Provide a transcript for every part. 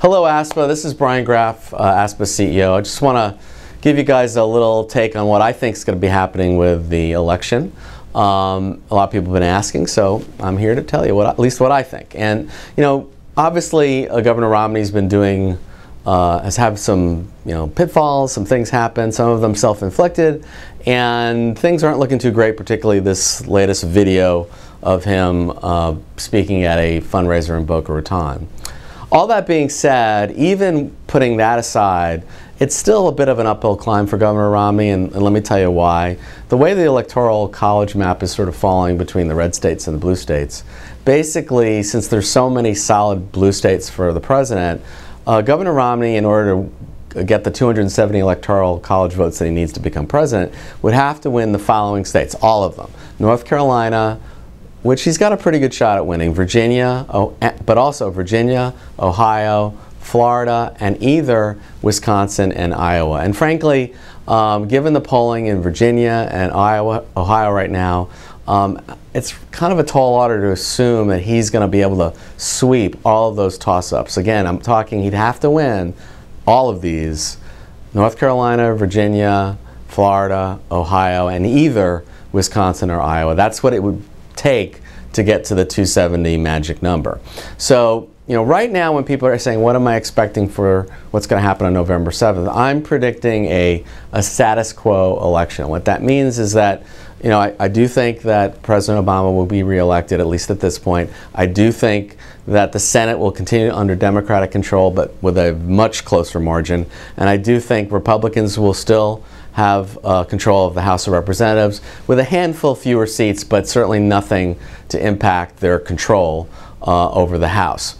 Hello ASPPA, this is Brian Graff, ASPPA CEO. I just want to give you guys a little take on what I think is going to be happening with the election. A lot of people have been asking, so I'm here to tell you at least what I think. And obviously Governor Romney's been doing, has had some pitfalls, some things happen, some of them self-inflicted, and things aren't looking too great, particularly this latest video of him speaking at a fundraiser in Boca Raton. All that being said, even putting that aside, it's still a bit of an uphill climb for Governor Romney, and let me tell you why. The way the electoral college map is sort of falling between the red states and the blue states, basically, since there's so many solid blue states for the president, Governor Romney, in order to get the 270 electoral college votes that he needs to become president, would have to win the following states, all of them. North Carolina, which he's got a pretty good shot at winning, Virginia, but also Virginia, Ohio, Florida, and either Wisconsin and Iowa. And frankly, given the polling in Virginia and Ohio right now, it's kind of a tall order to assume that he's going to be able to sweep all of those toss-ups. Again, I'm talking he'd have to win all of these, North Carolina, Virginia, Florida, Ohio, and either Wisconsin or Iowa. That's what it would take to get to the 270 magic number. So, right now when people are saying, what am I expecting for what's going to happen on November 7th, I'm predicting a status quo election. What that means is that, I do think that President Obama will be reelected, at least at this point. I do think that the Senate will continue under Democratic control, but with a much closer margin. And I do think Republicans will still have control of the House of Representatives with a handful fewer seats, but certainly nothing to impact their control over the House.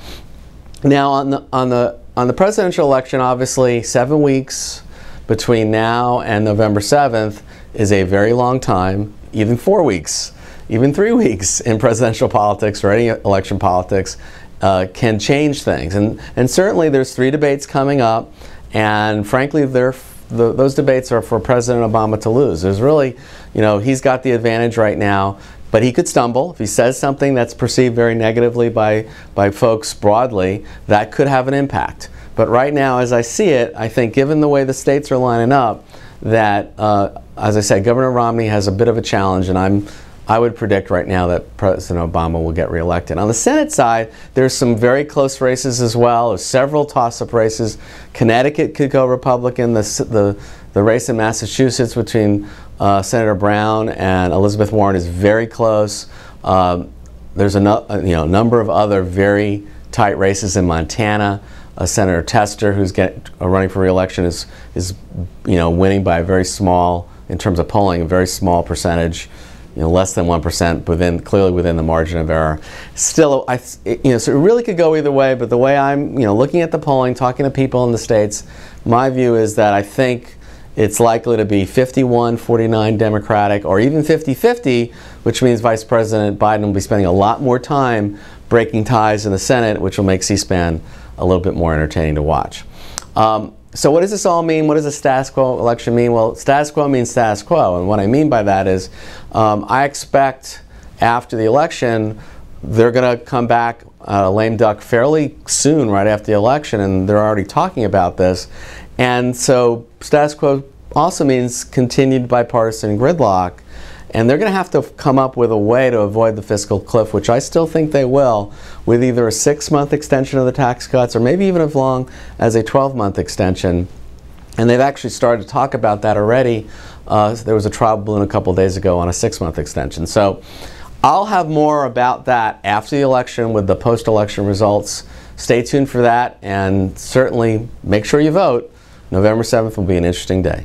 Now, on the presidential election, obviously, 7 weeks between now and November 7th is a very long time. Even 4 weeks, even 3 weeks in presidential politics or any election politics can change things. And certainly, there's 3 debates coming up, and frankly, those debates are for President Obama to lose. There's really, he's got the advantage right now, but he could stumble. If he says something that's perceived very negatively by folks broadly, that could have an impact. But right now, as I see it, I think given the way the states are lining up, that, as I said, Governor Romney has a bit of a challenge, and I would predict right now that President Obama will get reelected. On the Senate side, there's some very close races as well. There's several toss-up races. Connecticut could go Republican. The race in Massachusetts between Senator Brown and Elizabeth Warren is very close. There's a number of other very tight races in Montana. Senator Tester, who's running for reelection, is winning by a very small, in terms of polling, a very small percentage. Less than 1%, clearly within the margin of error. Still, so it really could go either way. But the way I'm, looking at the polling, talking to people in the states, my view is that I think it's likely to be 51-49 Democratic, or even 50-50, which means Vice President Biden will be spending a lot more time breaking ties in the Senate, which will make C-SPAN a little bit more entertaining to watch. So what does this all mean? What does a status quo election mean? Well, status quo means status quo. And what I mean by that is I expect after the election, they're going to come back lame duck fairly soon, right after the election, and they're already talking about this. And so status quo also means continued bipartisan gridlock. And they're going to have to come up with a way to avoid the fiscal cliff, which I still think they will, with either a 6-month extension of the tax cuts or maybe even as long as a 12-month extension. And they've actually started to talk about that already. There was a trial balloon a couple days ago on a 6-month extension. So I'll have more about that after the election with the post-election results. Stay tuned for that, and certainly make sure you vote. November 7th will be an interesting day.